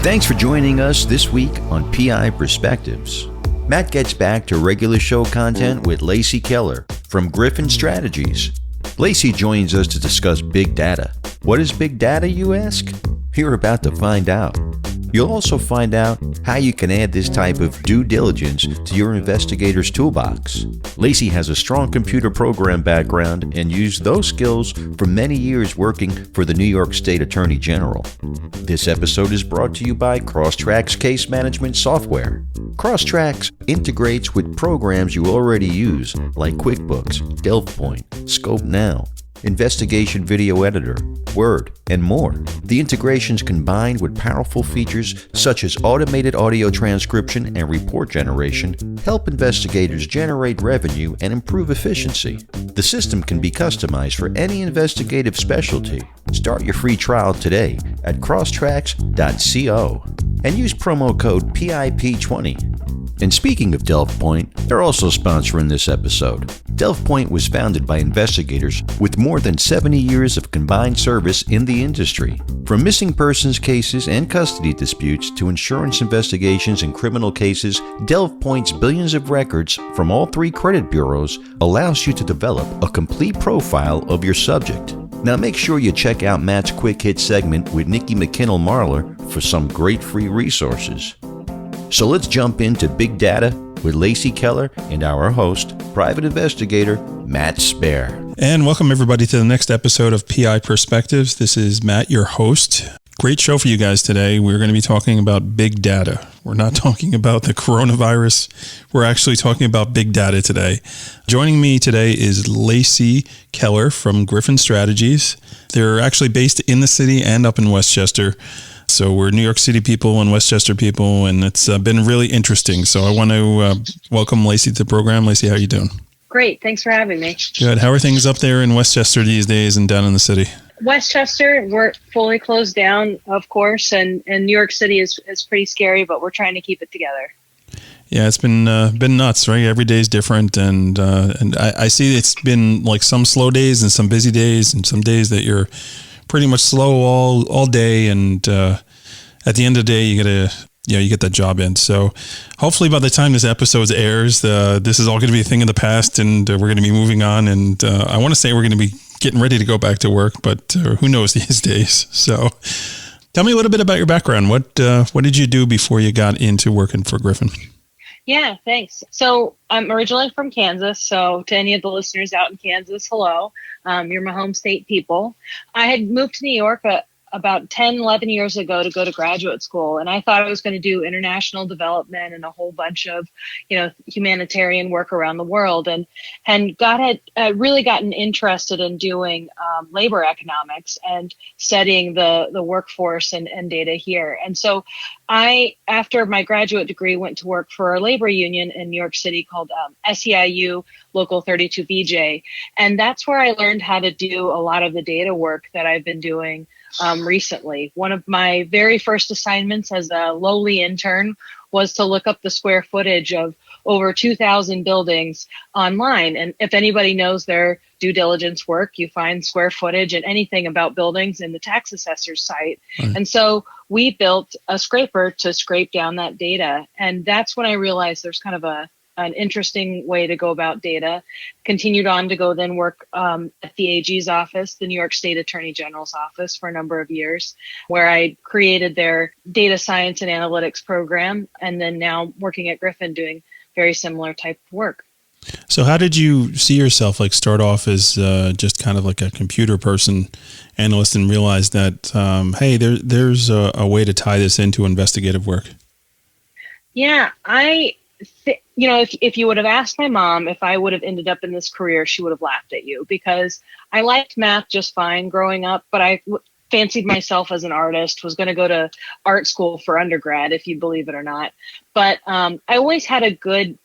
Thanks for joining us this week on PI Perspectives. Matt gets back to regular show content with Lacey Keller from Gryphon Strategies. Lacey joins us to discuss big data. What is big data, you ask? You're about to find out. You'll also find out how you can add this type of due diligence to your investigator's toolbox. Lacey has a strong computer program background and used those skills for many years working for the New York State Attorney General. This episode is brought to you by CROSStrax Case Management Software. CROSStrax integrates with programs you already use like QuickBooks, DelvePoint, ScopeNow, Investigation Video Editor, Word, and more. The integrations combined with powerful features such as automated audio transcription and report generation help investigators generate revenue and improve efficiency. The system can be customized for any investigative specialty. Start your free trial today at crosstrax.co and use promo code PIP20. And speaking of DelvePoint, they're also sponsoring this episode. DelvePoint was founded by investigators with more than 70 years of combined service in the industry. From missing persons cases and custody disputes to insurance investigations and criminal cases, DelvePoint's billions of records from all 3 credit bureaus allows you to develop a complete profile of your subject. Now make sure you check out Matt's Quick Hit segment with Nikki McKinnell-Marler for some great free resources. So let's jump into Big Data with Lacey Keller and our host, private investigator, Matt Spare. And welcome everybody to the next episode of PI Perspectives. This is Matt, your host. Great show for you guys today. We're going to be talking about big data. We're not talking about the coronavirus. We're actually talking about big data today. Joining me today is Lacey Keller from Gryphon Strategies. They're actually based in the city and up in Westchester. So we're New York City people and Westchester people, and it's been really interesting. So I want to welcome Lacey to the program. Lacey, how are you doing? Great. Thanks for having me. Good. How are things up there in Westchester these days and down in the city? Westchester, we're fully closed down, of course, and New York City is pretty scary, but we're trying to keep it together. Yeah, it's been nuts, right? Every day is different, and I see it's been like some slow days and some busy days and some days that you're pretty much slow all day, and at the end of the day, you get that job in. So hopefully by the time this episode airs, this is all going to be a thing of the past, and we're going to be moving on. And I want to say we're going to be getting ready to go back to work, but who knows these days? So tell me a little bit about your background. What did you do before you got into working for Gryphon? Yeah, thanks. So I'm originally from Kansas. So to any of the listeners out in Kansas, hello. You're my home state people. I had moved to New York about 10, 11 years ago to go to graduate school. And I thought I was going to do international development and a whole bunch of, humanitarian work around the world. And had really gotten interested in doing labor economics and studying the workforce and data here. And so I, after my graduate degree, went to work for a labor union in New York City called SEIU Local 32BJ. And that's where I learned how to do a lot of the data work that I've been doing recently. One of my very first assignments as a lowly intern was to look up the square footage of over 2,000 buildings online. And if anybody knows their due diligence work, you find square footage and anything about buildings in the tax assessor's site. Right. And so we built a scraper to scrape down that data. And that's when I realized there's kind of an interesting way to go about data. Continued on to go then work at the AG's office, the New York State Attorney General's office, for a number of years, where I created their data science and analytics program, and then now working at Gryphon doing very similar type of work. So how did you see yourself start off as just kind of like a computer person, analyst, and realize that, hey, there's a way to tie this into investigative work? Yeah, if you would have asked my mom if I would have ended up in this career, she would have laughed at you, because I liked math just fine growing up, but I fancied myself as an artist, was going to go to art school for undergrad, if you believe it or not. But I always had a good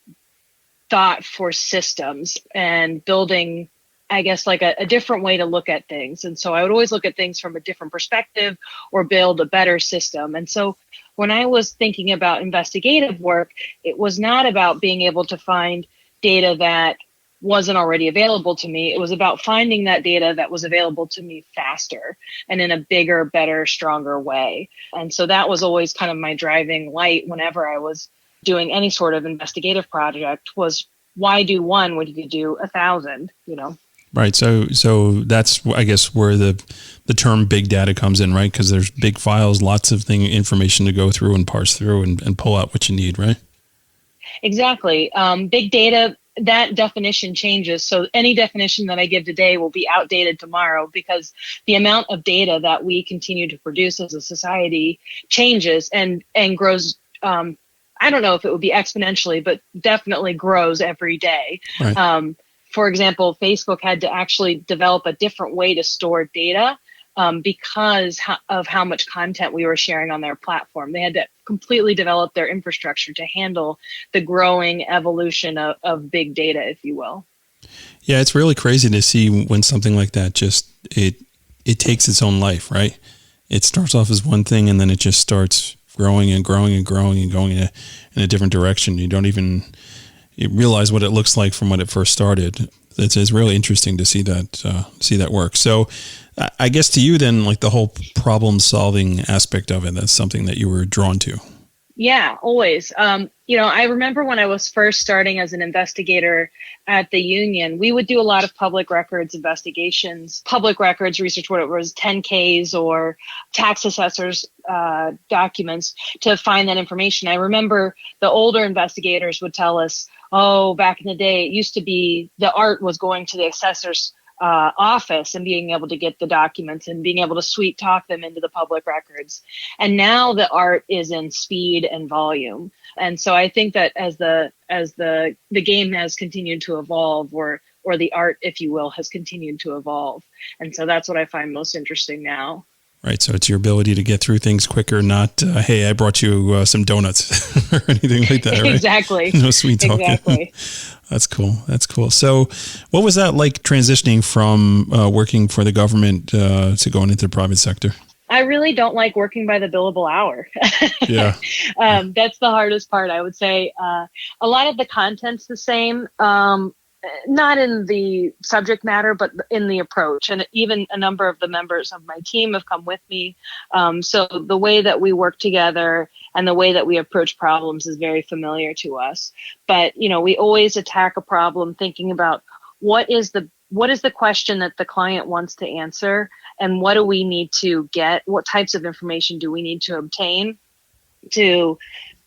thought for systems and building, I guess, like a different way to look at things. And so I would always look at things from a different perspective or build a better system. And so when I was thinking about investigative work, it was not about being able to find data that wasn't already available to me. It was about finding that data that was available to me faster and in a bigger, better, stronger way. And so that was always kind of my driving light whenever I was doing any sort of investigative project, was why do one when you could do 1,000, Right. So that's, I guess, where the term big data comes in, right? Because there's big files, lots of information to go through and parse through and pull out what you need, right? Exactly. Big data, that definition changes. So any definition that I give today will be outdated tomorrow, because the amount of data that we continue to produce as a society changes and grows. I don't know if it would be exponentially, but definitely grows every day. Right. For example, Facebook had to actually develop a different way to store data because of how much content we were sharing on their platform. They had to completely develop their infrastructure to handle the growing evolution of big data, if you will. Yeah, it's really crazy to see when something like that just, it takes its own life, right? It starts off as one thing and then it just starts growing and growing and growing and going in a different direction. You don't even realize what it looks like from when it first started. It's really interesting to see that work. So I guess to you then, like the whole problem solving aspect of it, that's something that you were drawn to. Yeah, always. I remember when I was first starting as an investigator at the union, we would do a lot of public records investigations, public records research, whether it was 10Ks or tax assessors' documents to find that information. I remember the older investigators would tell us, oh, back in the day, it used to be the art was going to the assessor's office and being able to get the documents and being able to sweet talk them into the public records. And now the art is in speed and volume. And so I think that as the game has continued to evolve, or the art, if you will, has continued to evolve. And so that's what I find most interesting now. Right. So it's your ability to get through things quicker, not, hey, I brought you some donuts or anything like that, right? Exactly. No sweet talking. Exactly. That's cool. So what was that like transitioning from working for the government to going into the private sector? I really don't like working by the billable hour. Yeah. That's the hardest part, I would say. A lot of the content's the same. Not in the subject matter, but in the approach. And even a number of the members of my team have come with me. So the way that we work together and the way that we approach problems is very familiar to us. But, we always attack a problem thinking about what is the question that the client wants to answer, and what do we need to get? What types of information do we need to obtain to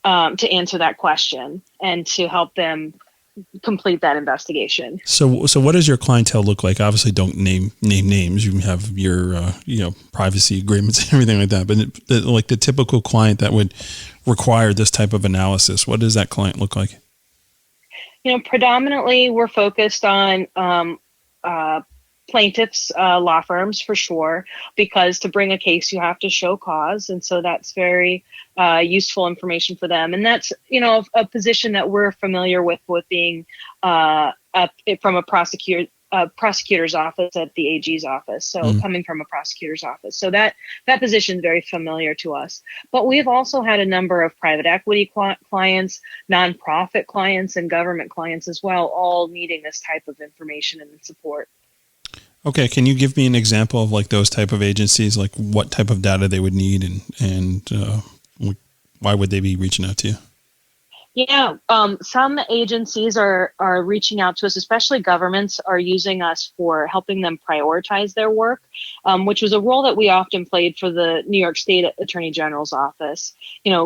answer that question and to help them complete that investigation. So what does your clientele look like? Obviously, don't name names. You have your privacy agreements and everything like that. But like the typical client that would require this type of analysis, what does that client look like? Predominantly we're focused on plaintiffs, law firms for sure, because to bring a case, you have to show cause. And so that's very useful information for them. And that's, a position that we're familiar with being from a prosecutor's office at the AG's office. So coming from a prosecutor's office. So that position is very familiar to us. But we've also had a number of private equity clients, nonprofit clients, and government clients as well, all needing this type of information and support. Okay. Can you give me an example of like those type of agencies, like what type of data they would need and why would they be reaching out to you? Yeah, some agencies are reaching out to us, especially governments are using us for helping them prioritize their work, which was a role that we often played for the New York State Attorney General's office.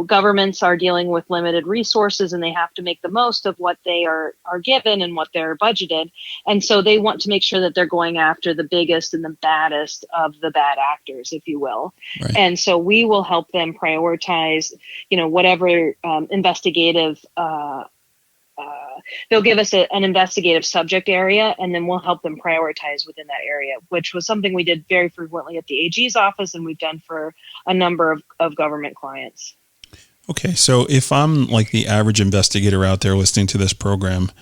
Governments are dealing with limited resources and they have to make the most of what they are given and what they're budgeted. And so they want to make sure that they're going after the biggest and the baddest of the bad actors, if you will. Right. And so we will help them prioritize, whatever investigative they'll give us an investigative subject area, and then we'll help them prioritize within that area, which was something we did very frequently at the AG's office, and we've done for a number of government clients. Okay, so if I'm like the average investigator out there listening to this program,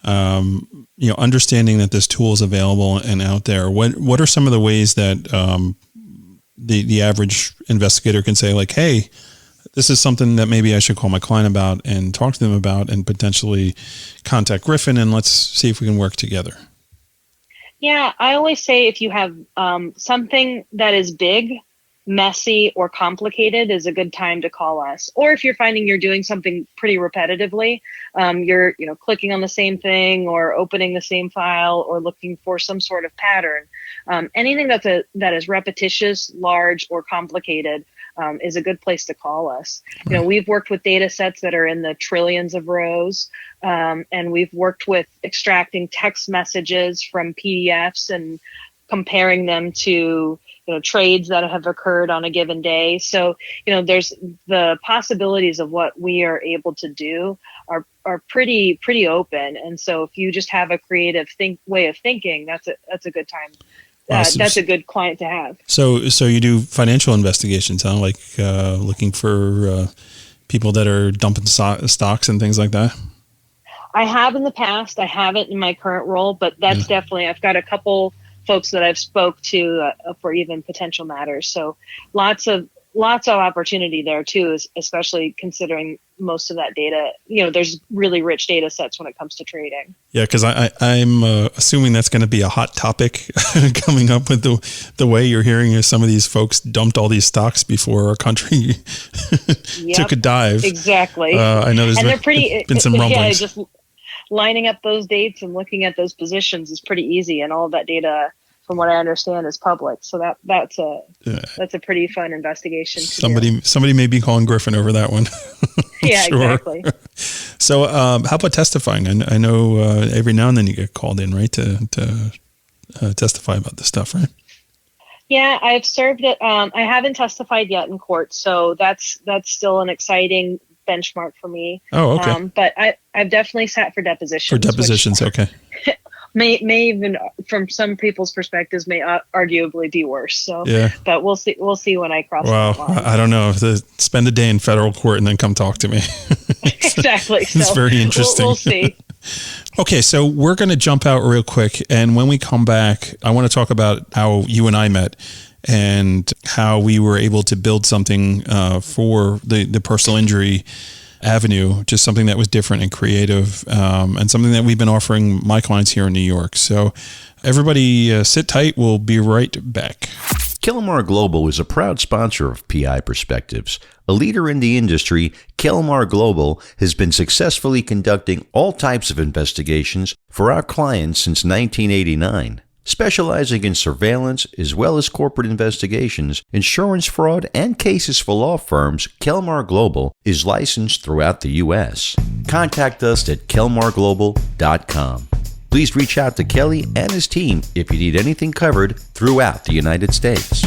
understanding that this tool is available and out there, what are some of the ways that the average investigator can say, like, hey, this is something that maybe I should call my client about and talk to them about and potentially contact Gryphon and let's see if we can work together. Yeah, I always say if you have something that is big, messy, or complicated is a good time to call us. Or if you're finding you're doing something pretty repetitively, you're clicking on the same thing or opening the same file or looking for some sort of pattern. Anything that is repetitious, large, or complicated is a good place to call us. We've worked with data sets that are in the trillions of rows, and we've worked with extracting text messages from PDFs and comparing them to trades that have occurred on a given day. So there's the possibilities of what we are able to do are pretty open. And so if you just have a creative way of thinking, that's a good time. Awesome. That's a good client to have. So you do financial investigations, huh? Like looking for people that are dumping stocks and things like that? I have in the past. I haven't in my current role, but that's definitely, I've got a couple folks that I've spoke to for even potential matters. So lots of opportunity there too, especially considering most of that data. There's really rich data sets when it comes to trading. Yeah, because I'm assuming that's going to be a hot topic coming up with the way you're hearing some of these folks dumped all these stocks before our country took a dive. Exactly. I know been some rumblings. Yeah, just lining up those dates and looking at those positions is pretty easy, and all of that data, from what I understand, is public. So that's a pretty fun investigation. Somebody may be calling Gryphon over that one. Yeah, sure. Exactly. So how about testifying? I know every now and then you get called in, right, to testify about this stuff, right? Yeah, I've served it. I haven't testified yet in court, so that's still an exciting benchmark for me. Oh, okay. But I've definitely sat for depositions. For depositions, okay. May even, from some people's perspectives, may arguably be worse. So, yeah. But we'll see when I cross. Well, I don't know. Spend a day in federal court and then come talk to me. Exactly. It's very interesting. We'll see. Okay, so we're going to jump out real quick, and when we come back, I want to talk about how you and I met and how we were able to build something for the personal injury avenue, just something that was different and creative, and something that we've been offering my clients here in New York. So everybody sit tight. We'll be right back. Kelmar Global is a proud sponsor of PI Perspectives. A leader in the industry, Kelmar Global has been successfully conducting all types of investigations for our clients since 1989. Specializing in surveillance as well as corporate investigations, insurance fraud, and cases for law firms, Kelmar Global is licensed throughout the U.S. Contact us at kelmarglobal.com. Please reach out to Kelly and his team if you need anything covered throughout the United States.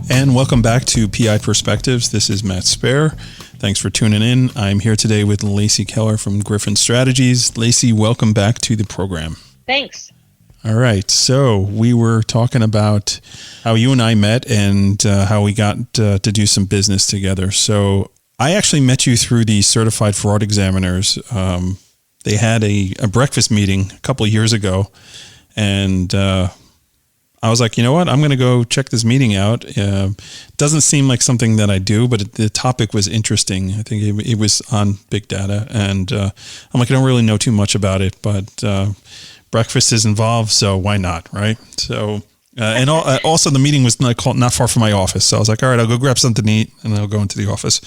And welcome back to PI Perspectives. This is Matt Spare. Thanks for tuning in. I'm here today with Lacey Keller from Gryphon Strategies. Lacey, welcome back to the program. Thanks. All right. So we were talking about how you and I met and how we got to do some business together. So I actually met you through the Certified Fraud Examiners. They had a breakfast meeting a couple of years ago, and I was like, you know what? I'm going to go check this meeting out. Doesn't seem like something that I do, but the topic was interesting. I think it was on big data, and I'm like, I don't really know too much about it, but breakfast is involved, so why not, right? So, and also the meeting was not far from my office, so I was like, all right, I'll go grab something to eat, and I'll go into the office.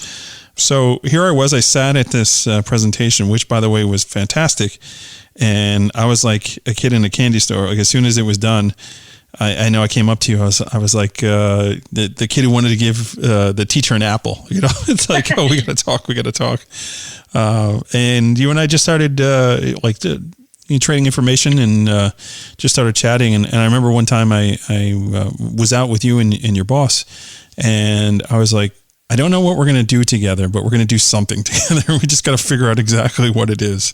So here I was. I sat at this presentation, which, by the way, was fantastic, and I was like a kid in a candy store. Like as soon as it was done, I know I came up to you. I was like the kid who wanted to give the teacher an apple. You know, it's like, oh, we got to talk. And you and I just started trading information and just started chatting. And I remember one time I was out with you and your boss, and I was like, I don't know what we're going to do together, but we're going to do something together. We just got to figure out exactly what it is.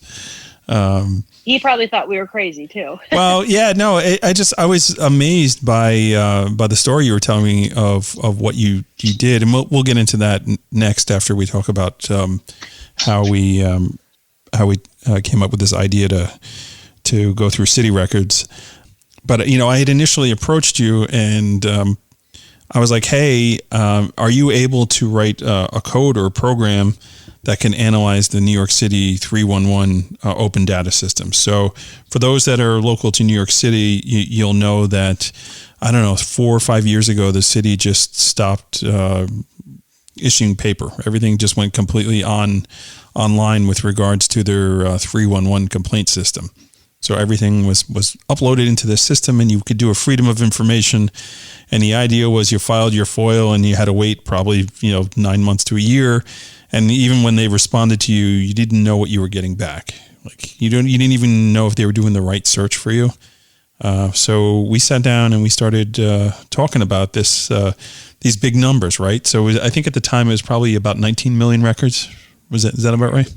He probably thought we were crazy too. Well, yeah, no, I was amazed by the story you were telling me of what you did, and we'll get into that next after we talk about how we came up with this idea to go through city records. But, I had initially approached you and I was like, hey, are you able to write a code or a program that can analyze the New York City 311 open data system? So for those that are local to New York City, you'll know that, 4 or 5 years ago, the city just stopped issuing paper. Everything just went completely online with regards to their 311 complaint system. So everything was uploaded into the system, and you could do a freedom of information. And the idea was you filed your FOIL and you had to wait probably 9 months to a year. And even when they responded to you, you didn't know what you were getting back. Like you didn't even know if they were doing the right search for you. So we sat down and we started talking about these big numbers, right? So I think at the time it was probably about 19 million records. Is that about right?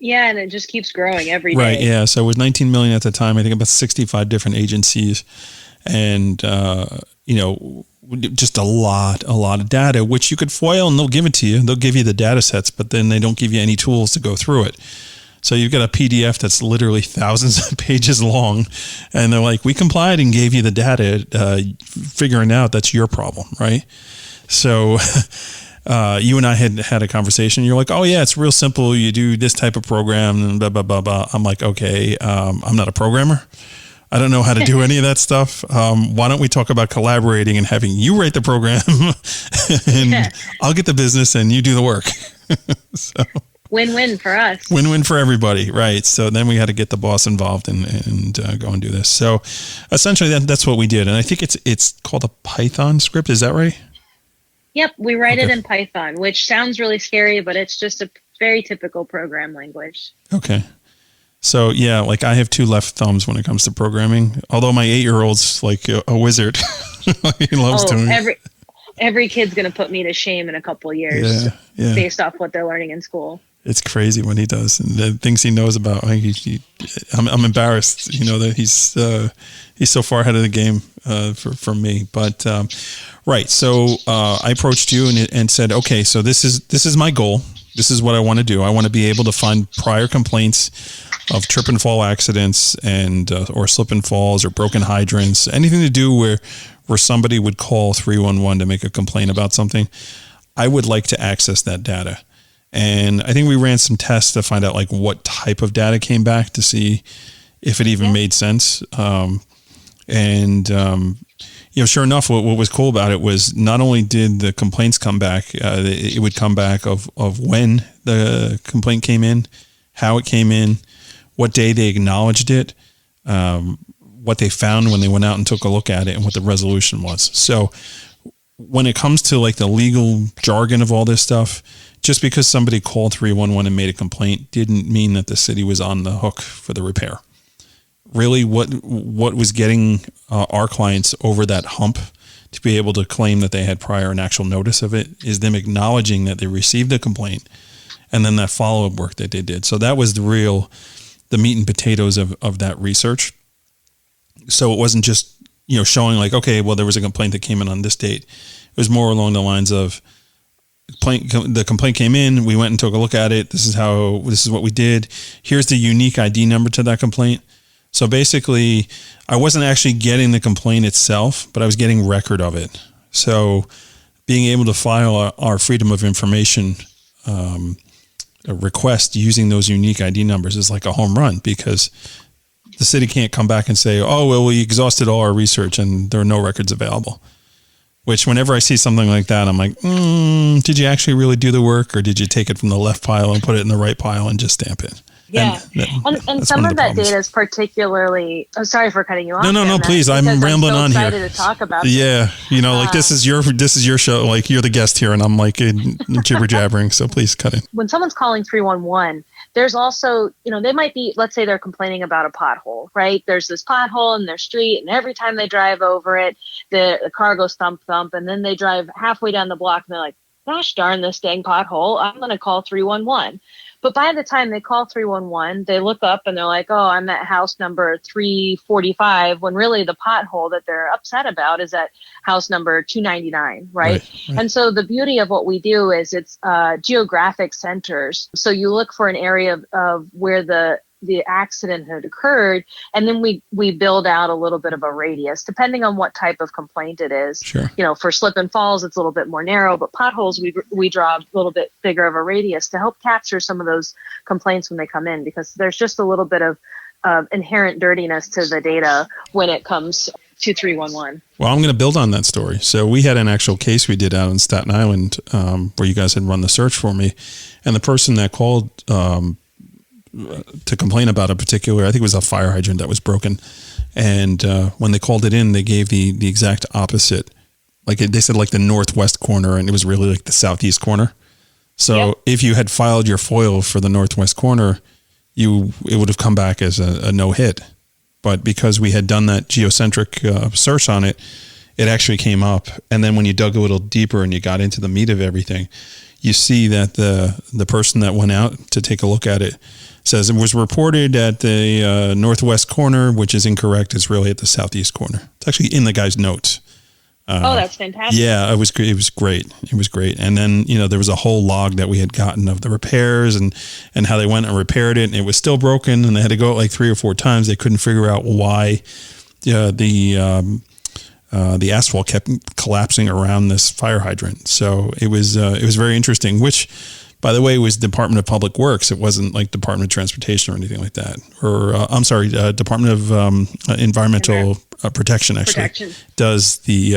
Yeah, and it just keeps growing every day. Right, yeah. So it was 19 million at the time. I think about 65 different agencies, and just a lot of data, which you could FOIL and they'll give it to you. They'll give you the data sets, but then they don't give you any tools to go through it. So you've got a PDF that's literally thousands of pages long, and they're like, we complied and gave you the data, figuring out that's your problem, right? So you and I had a conversation. You're like, oh yeah, it's real simple. You do this type of program and blah, blah, blah, blah. I'm like, okay, I'm not a programmer. I don't know how to do any of that stuff. Why don't we talk about collaborating and having you write the program and I'll get the business and you do the work. So win-win for us. Win-win for everybody, right? So then we had to get the boss involved and go and do this. So essentially that's what we did. And I think it's called a Python script. Is that right? Yep, we write it in Python, which sounds really scary, but it's just a very typical program language. Okay. So yeah, like I have two left thumbs when it comes to programming. Although my 8-year-old's like a wizard. He loves to. Every kid's going to put me to shame in a couple of years based off what they're learning in school. It's crazy when he does, and the things he knows about. I'm embarrassed, that he's so far ahead of the game for me. But right, so I approached you and said, okay, so this is my goal. This is what I want to do. I want to be able to find prior complaints of trip and fall accidents and or slip and falls or broken hydrants, anything to do where somebody would call 311 to make a complaint about something. I would like to access that data. And I think we ran some tests to find out like what type of data came back to see if it even made sense. Sure enough, what was cool about it was not only did the complaints come back, it would come back of when the complaint came in, how it came in, what day they acknowledged it, what they found when they went out and took a look at it, and what the resolution was. So when it comes to like the legal jargon of all this stuff, just because somebody called 311 and made a complaint didn't mean that the city was on the hook for the repair. Really, what was getting our clients over that hump to be able to claim that they had prior and actual notice of it is them acknowledging that they received a complaint and then that follow-up work that they did. So that was the meat and potatoes of that research. So it wasn't just, showing like, okay, well, there was a complaint that came in on this date. It was more along the lines of the complaint came in, we went and took a look at it. This is what we did. Here's the unique ID number to that complaint. So basically, I wasn't actually getting the complaint itself, but I was getting record of it. So being able to file our freedom of information request using those unique ID numbers is like a home run, because the city can't come back and say, oh, well, we exhausted all our research and there are no records available. Which whenever I see something like that, I'm like, did you actually really do the work, or did you take it from the left pile and put it in the right pile and just stamp it? Yeah. And some of that data is particularly, sorry for cutting you off. No, please. I'm rambling on here. I'm excited to talk about Yeah. Like this is your show. Like you're the guest here and I'm like jibber jabbering. So please cut in. When someone's calling 311, there's also, they might be, let's say they're complaining about a pothole, right? There's this pothole in their street, and every time they drive over it, the car goes thump, thump, and then they drive halfway down the block and they're like, gosh darn this dang pothole, I'm going to call 311. But by the time they call 311, they look up and they're like, oh, I'm at house number 345, when really the pothole that they're upset about is at house number 299, right? And so the beauty of what we do is it's geographic centers. So you look for an area of where the accident had occurred, and then we build out a little bit of a radius depending on what type of complaint it is. Sure. For slip and falls, it's a little bit more narrow, but potholes, we draw a little bit bigger of a radius to help capture some of those complaints when they come in, because there's just a little bit of inherent dirtiness to the data when it comes to 311. Well, I'm going to build on that story. So we had an actual case we did out in Staten Island where you guys had run the search for me, and the person that called to complain about a particular, I think it was a fire hydrant that was broken. And when they called it in, they gave the exact opposite. Like they said, like the northwest corner, and it was really like the southeast corner. So if you had filed your FOIL for the northwest corner, it would have come back as a no hit. But because we had done that geocentric search on it, it actually came up. And then when you dug a little deeper and you got into the meat of everything, you see that the person that went out to take a look at it says it was reported at the northwest corner, which is incorrect. It's really at the southeast corner. It's actually in the guy's notes. That's fantastic. Yeah, it was great. It was great. And then, there was a whole log that we had gotten of the repairs and how they went and repaired it, and it was still broken, and they had to go out like 3 or 4 times. They couldn't figure out why the asphalt kept collapsing around this fire hydrant. So it was very interesting, which, by the way, was Department of Public Works. It wasn't like Department of Transportation or anything like that. Or Department of Environmental Protection actually does the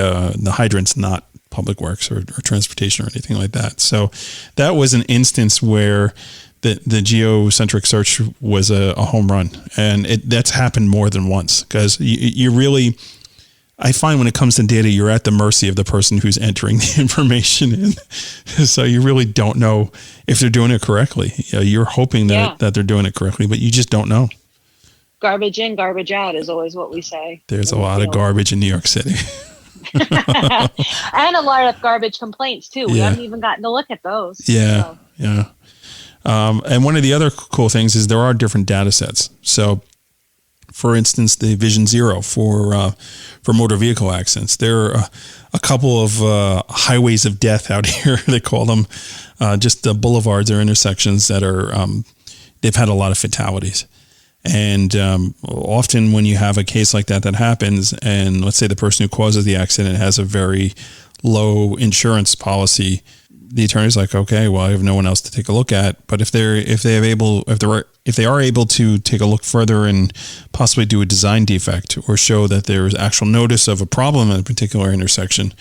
hydrants, not Public Works or Transportation or anything like that. So that was an instance where the geocentric search was a home run, and that's happened more than once, because you really, I find when it comes to data, you're at the mercy of the person who's entering the information in. So you really don't know if they're doing it correctly. You're hoping that they're doing it correctly, but you just don't know. Garbage in, garbage out is always what we say. There's a lot of garbage in New York City. And a lot of garbage complaints too. We haven't even gotten to look at those. Yeah. And one of the other cool things is there are different data sets. So, for instance, the Vision Zero for motor vehicle accidents. There are a couple of highways of death out here. They call them just the boulevards or intersections that are they've had a lot of fatalities. And often when you have a case like that happens, and let's say the person who causes the accident has a very low insurance policy, the attorney's like, okay, well, I have no one else to take a look at. But if they are able to take a look further and possibly do a design defect or show that there is actual notice of a problem at a particular intersection,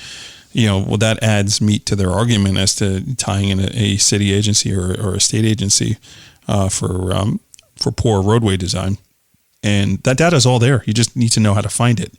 that adds meat to their argument as to tying in a city agency or a state agency for poor roadway design. And that data is all there. You just need to know how to find it,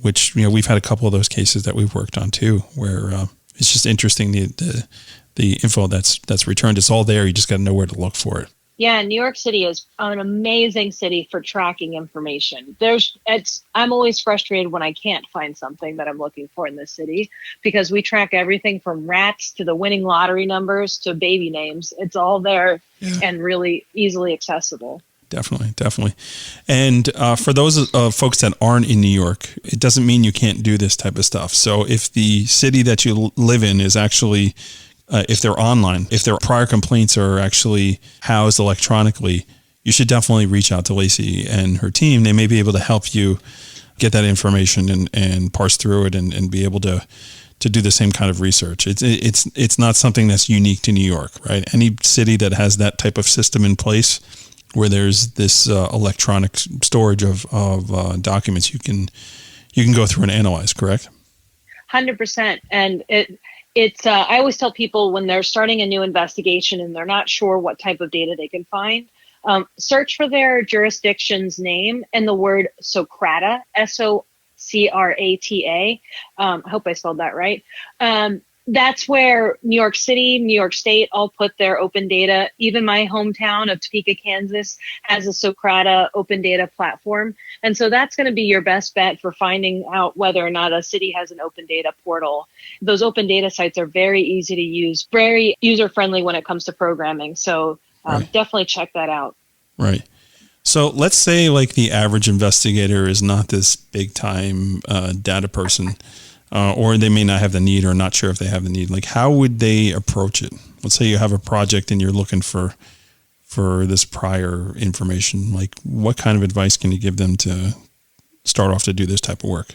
which, we've had a couple of those cases that we've worked on too, where it's just interesting, the info that's returned. It's all there. You just got to know where to look for it. Yeah, New York City is an amazing city for tracking information. I'm always frustrated when I can't find something that I'm looking for in this city, because we track everything from rats to the winning lottery numbers to baby names. It's all there and really easily accessible. Definitely. And for those folks that aren't in New York, it doesn't mean you can't do this type of stuff. So if the city that you live in is actually, if they're online, if their prior complaints are actually housed electronically, you should definitely reach out to Lacey and her team. They may be able to help you get that information and parse through it and be able to do the same kind of research. It's not something that's unique to New York, right? Any city that has that type of system in place, where there's this electronic storage of documents you can go through and analyze, correct? 100%. And it's I always tell people when they're starting a new investigation and they're not sure what type of data they can find, search for their jurisdiction's name and the word Socrata, SOCRATA. I hope I spelled that right. That's where New York City, New York State all put their open data. Even my hometown of Topeka, Kansas has a Socrata open data platform. And so that's going to be your best bet for finding out whether or not a city has an open data portal. Those open data sites are very easy to use, very user friendly when it comes to programming. So Right. Definitely check that out. Right. So let's say like the average investigator is not this big time data person, or they may not have the need or not sure if they have the need. Like how would they approach it? Let's say you have a project and you're looking for this prior information. Like what kind of advice can you give them to start off to do this type of work?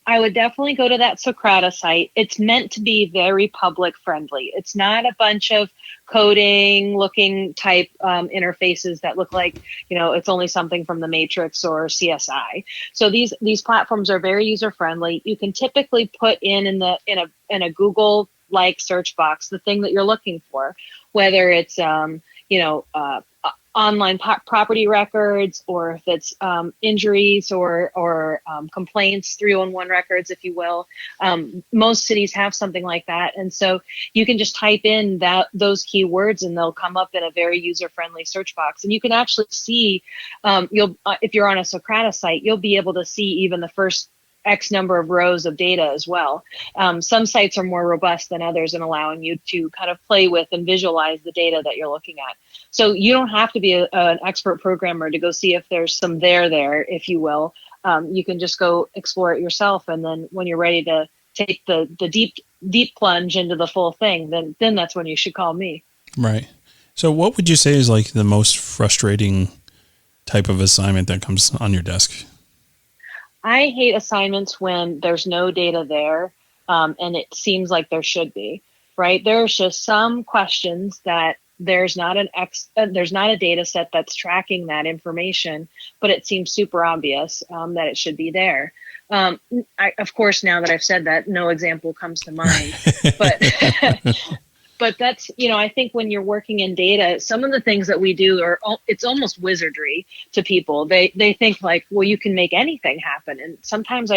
I would definitely go to that Socrata site. It's meant to be very public friendly. It's not a bunch of coding looking type interfaces that look like, it's only something from the Matrix or CSI. So these platforms are very user friendly. You can typically put in a Google like search box the thing that you're looking for, whether it's online property records, or if it's injuries or complaints, 311 records, if you will. Most cities have something like that. And so you can just type in those keywords and they'll come up in a very user-friendly search box. And you can actually see, if you're on a Socrata site, you'll be able to see even the first X number of rows of data as well. Some sites are more robust than others in allowing you to kind of play with and visualize the data that you're looking at. So you don't have to be an expert programmer to go see if there's some there, if you will. You can just go explore it yourself. And then when you're ready to take the deep plunge into the full thing, then that's when you should call me. Right. So what would you say is like the most frustrating type of assignment that comes on your desk? I hate assignments when there's no data there, and it seems like there should be, right? There's just some questions that there's not a data set that's tracking that information, but it seems super obvious that it should be there. Of course, now that I've said that, no example comes to mind, but that's, I think when you're working in data, some of the things that we do it's almost wizardry to people. They think like, well, you can make anything happen. And sometimes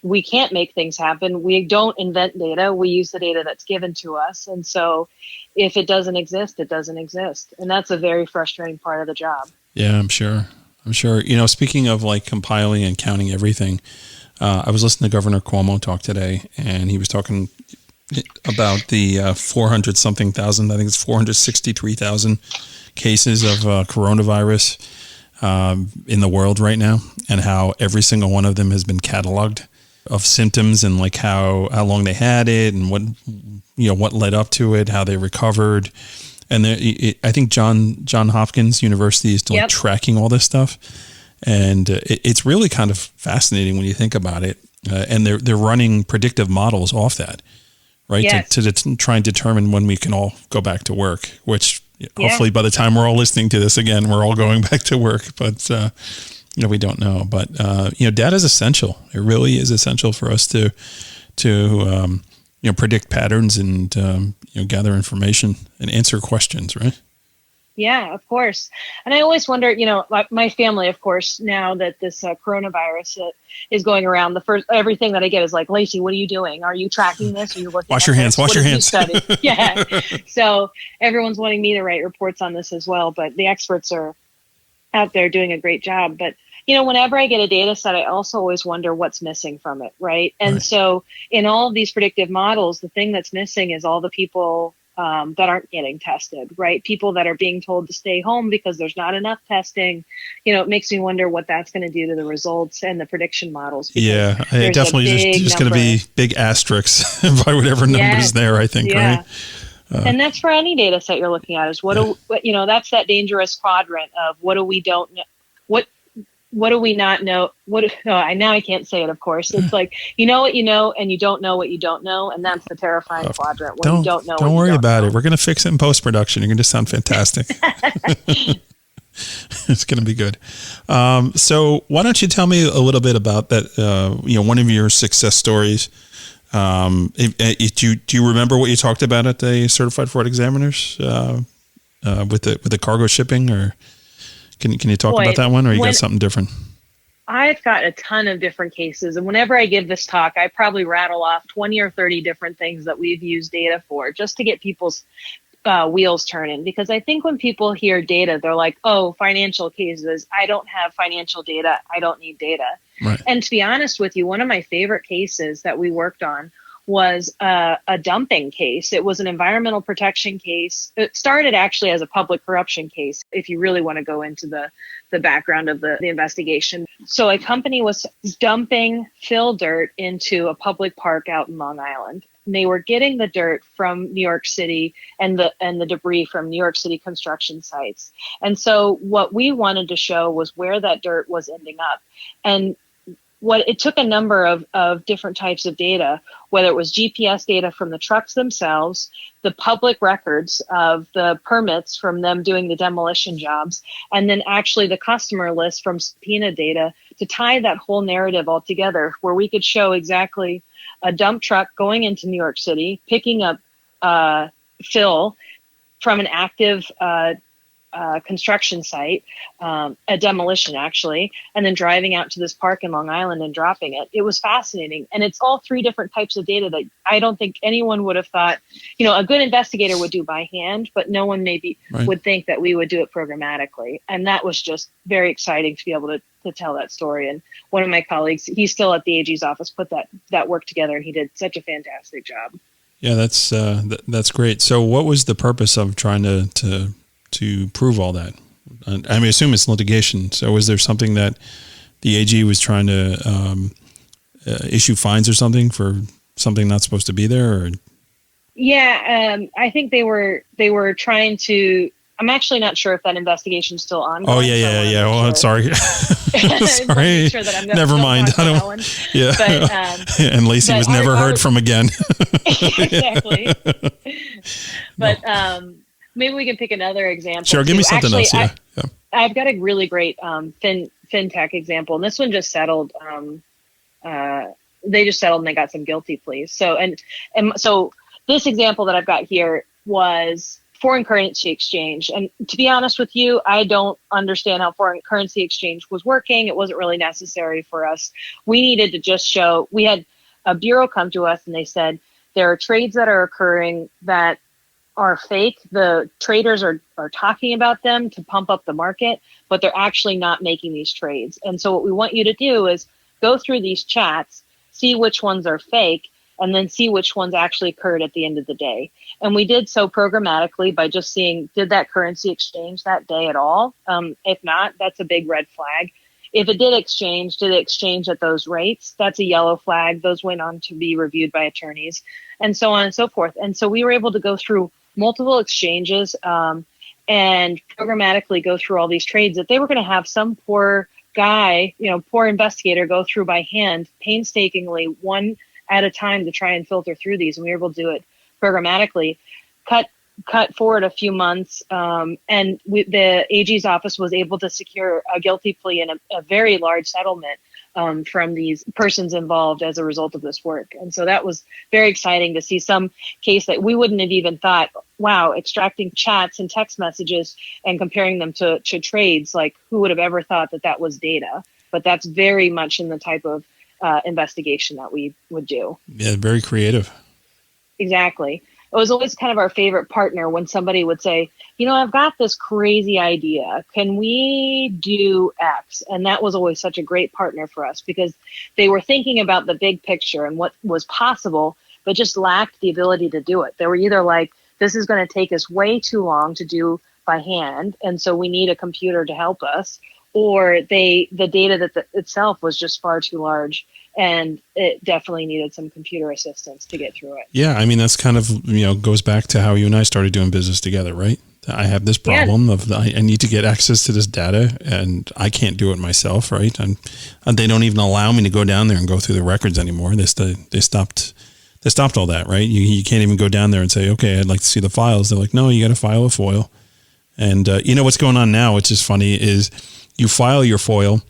we can't make things happen. We don't invent data. We use the data that's given to us. And so if it doesn't exist, it doesn't exist. And that's a very frustrating part of the job. Yeah, I'm sure. Speaking of like compiling and counting everything, I was listening to Governor Cuomo talk today, and he was talking about the 400 something thousand, I think it's 463,000 cases of coronavirus in the world right now, and how every single one of them has been cataloged of symptoms and like how long they had it and what led up to it, how they recovered. And I think John Hopkins University is still tracking all this stuff. And it's really kind of fascinating when you think about it. And they're running predictive models off that, right? Yes. To try and determine when we can all go back to work, which hopefully by the time we're all listening to this again, we're all going back to work. But, we don't know. But, data is essential. It really is essential for us to predict patterns and, gather information and answer questions, right? Yeah, of course. And I always wonder, like my family, of course, now that this coronavirus is going around, everything that I get is like, Lacey, what are you doing? Are you tracking this? Are you looking Wash your hands. Yeah. So everyone's wanting me to write reports on this as well, but the experts are out there doing a great job. But, whenever I get a data set, I also always wonder what's missing from it, right? And so in all of these predictive models, the thing that's missing is all the people that aren't getting tested, right? People that are being told to stay home because there's not enough testing. It makes me wonder what that's going to do to the results and the prediction models. Yeah, it definitely just going to be big asterisks by whatever number's there, I think, right? And that's for any data set you're looking at is that's that dangerous quadrant of what do we don't know, what do we not know? Now I can't say it, of course. It's like, what you know, and you don't know what you don't know. And that's the terrifying quadrant when you don't know. Don't worry about it. We're going to fix it in post-production. You're going to sound fantastic. It's going to be good. So why don't you tell me a little bit about that, one of your success stories. Do you remember what you talked about at the Certified Fraud Examiners with the cargo shipping, or can you talk about that one, or you got something different? I've got a ton of different cases, and whenever I give this talk, I probably rattle off 20 or 30 different things that we've used data for just to get people's wheels turning. Because I think when people hear data, they're like, oh, financial cases. I don't have financial data. I don't need data. Right. And to be honest with you, one of my favorite cases that we worked on was a dumping case. It was an environmental protection case. It started actually as a public corruption case, if you really want to go into the background of the investigation. So a company was dumping fill dirt into a public park out in Long Island. And they were getting the dirt from New York City and the debris from New York City construction sites. And so what we wanted to show was where that dirt was ending up. And what it took a number of different types of data, whether it was GPS data from the trucks themselves, the public records of the permits from them doing the demolition jobs, and then actually the customer list from subpoena data to tie that whole narrative all together, where we could show exactly a dump truck going into New York City, picking up fill from an active construction site, a demolition actually, and then driving out to this park in Long Island and dropping it. It was fascinating. And it's all three different types of data that I don't think anyone would have thought, a good investigator would do by hand, but no one maybe would think that we would do it programmatically. And that was just very exciting to be able to tell that story. And one of my colleagues, he's still at the AG's office, put that work together, and he did such a fantastic job. Yeah, that's great. So what was the purpose of trying to prove all that? I assume it's litigation. So was there something that the AG was trying to issue fines or something for something not supposed to be there? Or? Yeah, I think they were trying to. I'm actually not sure if that investigation is still ongoing. Oh yeah. Well, sorry. Sorry. Sure that I'm never mind. I don't. Yeah. But, and Lacey was never heard from again. Exactly. But maybe we can pick another example. Too. Give me something else. Yeah. I've got a really great fintech example, and this one just settled. They just settled and they got some guilty pleas. So so this example that I've got here was foreign currency exchange. And to be honest with you, I don't understand how foreign currency exchange was working. It wasn't really necessary for us. We needed to just show. We had a bureau come to us and they said there are trades that are occurring that are fake. The traders are talking about them to pump up the market, but they're actually not making these trades. And so what we want you to do is go through these chats, see which ones are fake, and then see which ones actually occurred at the end of the day. And we did so programmatically by just seeing, did that currency exchange that day at all? If not, that's a big red flag. If it did it exchange at those rates? That's a yellow flag. Those went on to be reviewed by attorneys, and so on and so forth. And so we were able to go through multiple exchanges and programmatically go through all these trades that they were going to have some poor guy, poor investigator go through by hand, painstakingly, one at a time to try and filter through these. And we were able to do it programmatically, cut forward a few months. And the AG's office was able to secure a guilty plea and a very large settlement from these persons involved as a result of this work. And so that was very exciting to see some case that we wouldn't have even thought, wow, extracting chats and text messages and comparing them to trades, like who would have ever thought that was data? But that's very much in the type of investigation that we would do. Yeah, very creative. Exactly. It was always kind of our favorite partner when somebody would say, I've got this crazy idea. Can we do X? And that was always such a great partner for us because they were thinking about the big picture and what was possible, but just lacked the ability to do it. They were either like, this is going to take us way too long to do by hand, and so we need a computer to help us, or the data itself was just far too large. And it definitely needed some computer assistance to get through it. Yeah, that's kind of, goes back to how you and I started doing business together, right? I have this problem of I need to get access to this data and I can't do it myself, right? And they don't even allow me to go down there and go through the records anymore. They stopped all that, right? You can't even go down there and say, okay, I'd like to see the files. They're like, no, you got to file a FOIL. And what's going on now, which is funny, is you file your FOIL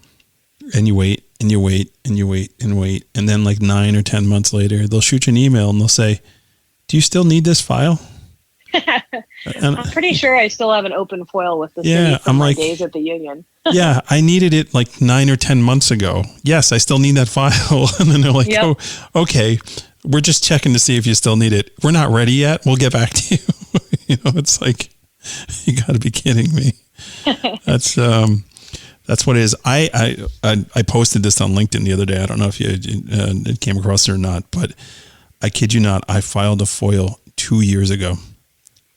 and you wait. And you wait and you wait and wait. And then like 9 or 10 months later, they'll shoot you an email and they'll say, do you still need this file? I'm pretty sure I still have an open FOIL with the city from my days at the union. Yeah, I needed it like 9 or 10 months ago. Yes, I still need that file. And then they're like, oh, okay, we're just checking to see if you still need it. We're not ready yet. We'll get back to you. It's like, you got to be kidding me. That's what it is. I posted this on LinkedIn the other day. I don't know if you came across it or not, but I kid you not, I filed a FOIL 2 years ago.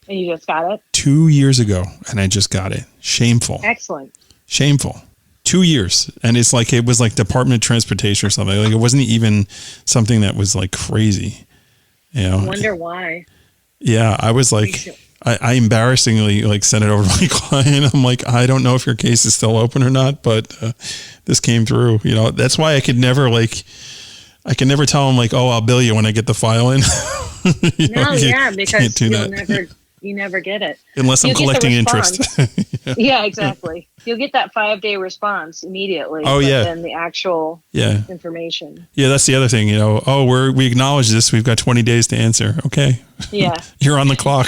And you just got it? 2 years ago, and I just got it. Shameful. Excellent. Shameful. 2 years. And it's like, it was like Department of Transportation or something. Like, it wasn't even something that was like crazy. You know? I wonder why. Yeah. I was like, I embarrassingly like sent it over to my client. I'm like, I don't know if your case is still open or not, but this came through. You know, that's why I can never tell them like, oh, I'll bill you when I get the file in. Because you never get it. Unless I'm collecting interest. Yeah, exactly. You'll get that 5-day response immediately. Oh, yeah. Then the actual information. Yeah, that's the other thing, you know. Oh, we acknowledge this. We've got 20 days to answer. Okay. Yeah. You're on the clock.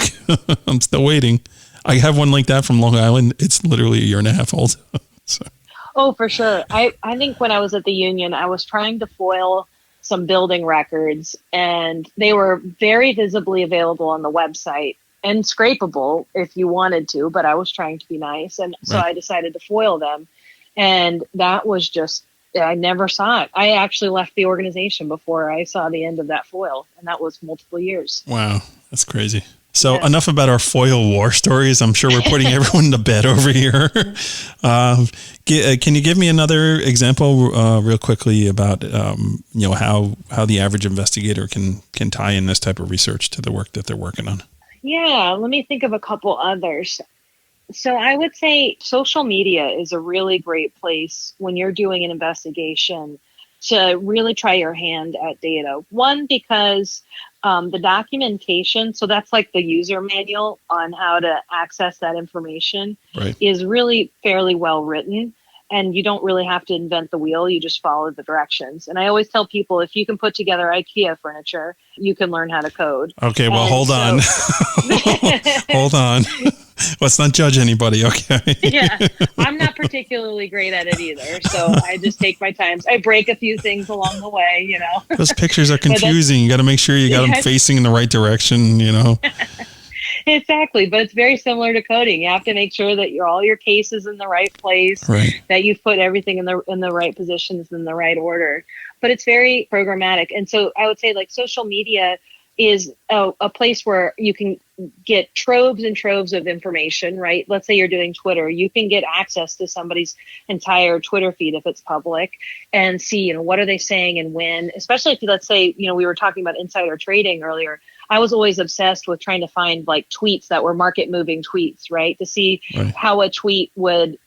I'm still waiting. I have one like that from Long Island. It's literally 1.5 years old. So. Oh, for sure. I think when I was at the union, I was trying to foil some building records, and they were very visibly available on the website and scrapable if you wanted to, but I was trying to be nice. And so I decided to foil them. And that was just, I never saw it. I actually left the organization before I saw the end of that foil. And that was multiple years. Wow. That's crazy. So enough about our FOIL war stories. I'm sure we're putting everyone to bed over here. Can you give me another example real quickly about, how the average investigator can tie in this type of research to the work that they're working on? Yeah, let me think of a couple others. So I would say social media is a really great place when you're doing an investigation to really try your hand at data. One, because the documentation, so that's like the user manual on how to access that information, is really fairly well written. And you don't really have to invent the wheel. You just follow the directions. And I always tell people, if you can put together IKEA furniture, you can learn how to code. Okay, well, hold on. Hold on. Let's not judge anybody, okay? Yeah, I'm not particularly great at it either. So I just take my time. I break a few things along the way, you know. Those pictures are confusing. You got to make sure you got them facing in the right direction, you know. Exactly, but it's very similar to coding. You have to make sure that all your cases in the right place, that you've put everything in the right positions in the right order. But it's very programmatic, and so I would say like social media is a place where you can get troves and troves of information. Right? Let's say you're doing Twitter, you can get access to somebody's entire Twitter feed if it's public, and see what are they saying and when. Especially if let's say we were talking about insider trading earlier. I was always obsessed with trying to find like tweets that were market moving tweets, right? To see how a tweet would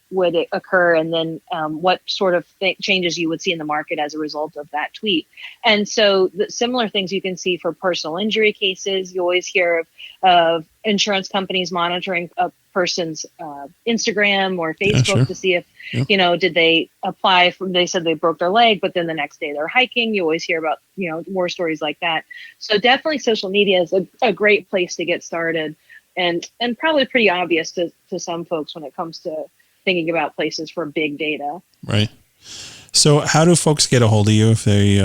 occur, and then what sort of changes you would see in the market as a result of that tweet. And so the similar things you can see for personal injury cases. You always hear of insurance companies monitoring a person's Instagram or Facebook to see if, did they apply they said they broke their leg, but then the next day they're hiking. You always hear about, war stories like that. So definitely social media is a great place to get started, and probably pretty obvious to some folks when it comes to thinking about places for big data. Right. So how do folks get a hold of you if they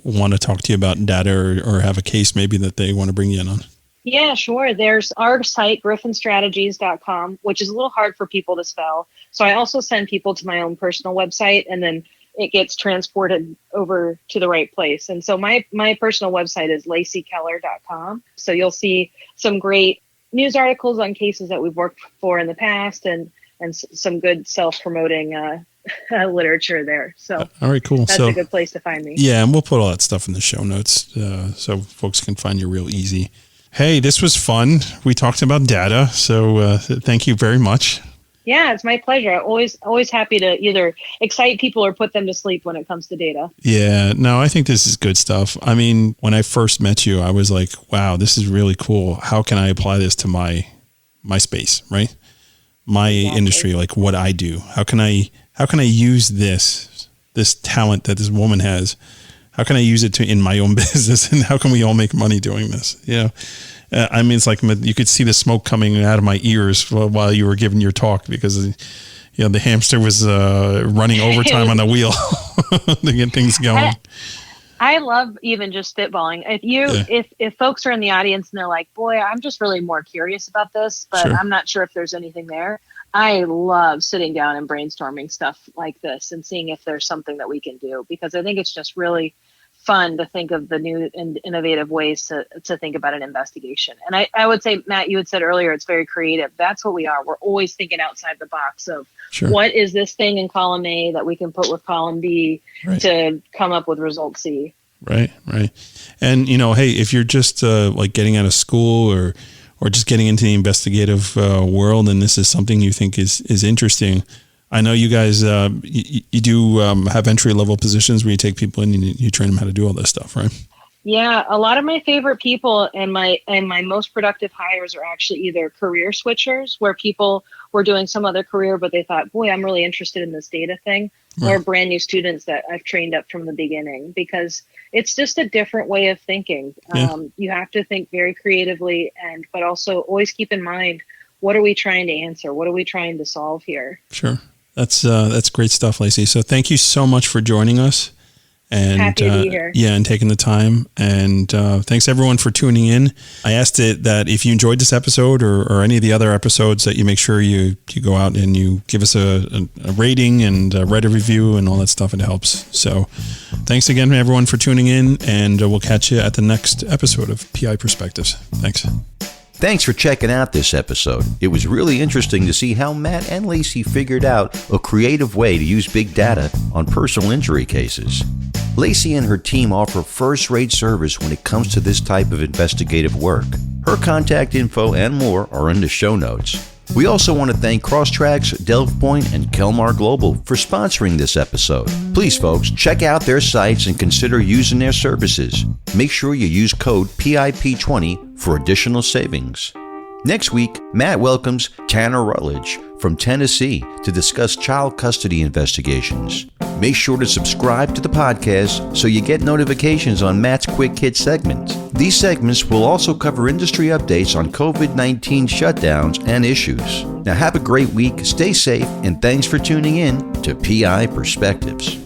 want to talk to you about data or have a case maybe that they want to bring you in on? Yeah, sure. There's our site, gryphonstrategies.com, which is a little hard for people to spell. So I also send people to my own personal website, and then it gets transported over to the right place. And so my personal website is laceykeller.com. So you'll see some great news articles on cases that we've worked for in the past, and some good self-promoting literature there. So all right, cool. That's a good place to find me. Yeah, and we'll put all that stuff in the show notes so folks can find you real easy. Hey, this was fun. We talked about data, so thank you very much. Yeah, it's my pleasure. I'm always happy to either excite people or put them to sleep when it comes to data. Yeah, no, I think this is good stuff. I mean, when I first met you, I was like, wow, this is really cool. How can I apply this to my space, right? My industry, like what I do. How can I use this talent that this woman has? How can I use it in my own business? And how can we all make money doing this? I mean, it's like you could see the smoke coming out of my ears while you were giving your talk, because the hamster was running overtime on the wheel to get things going. I love even just spitballing. If folks are in the audience and they're like, boy, I'm just really more curious about this, but I'm not sure if there's anything there. I love sitting down and brainstorming stuff like this and seeing if there's something that we can do, because I think it's just really fun to think of the new and innovative ways to think about an investigation. And I would say, Matt, you had said earlier, it's very creative. That's what we are. We're always thinking outside the box of what is this thing in column A that we can put with column B to come up with result C. Right. And, hey, if you're just like getting out of school or just getting into the investigative world, and this is something you think is interesting, I know you guys, you do have entry-level positions where you take people in and you train them how to do all this stuff, right? Yeah, a lot of my favorite people and my most productive hires are actually either career switchers, where people were doing some other career, but they thought, boy, I'm really interested in this data thing, or brand new students that I've trained up from the beginning, because it's just a different way of thinking. You have to think very creatively, but also always keep in mind, what are we trying to answer? What are we trying to solve here? Sure. That's great stuff, Lacey. So thank you so much for joining us. And happy to be here. And taking the time. And thanks everyone for tuning in. I asked it that if you enjoyed this episode or any of the other episodes, that you make sure you go out and you give us a rating and write a review and all that stuff. It helps. So thanks again everyone for tuning in, and we'll catch you at the next episode of PI Perspectives. Thanks. Thanks for checking out this episode. It was really interesting to see how Matt and Lacey figured out a creative way to use big data on personal injury cases. Lacey and her team offer first-rate service when it comes to this type of investigative work. Her contact info and more are in the show notes. We also want to thank CROSStrax, Point and Kelmar Global for sponsoring this episode. Please, folks, check out their sites and consider using their services. Make sure you use code PIP20 for additional savings. Next week, Matt welcomes Tanner Rutledge from Tennessee to discuss child custody investigations. Make sure to subscribe to the podcast so you get notifications on Matt's Quick Hit segments. These segments will also cover industry updates on COVID-19 shutdowns and issues. Now have a great week, stay safe, and thanks for tuning in to PI Perspectives.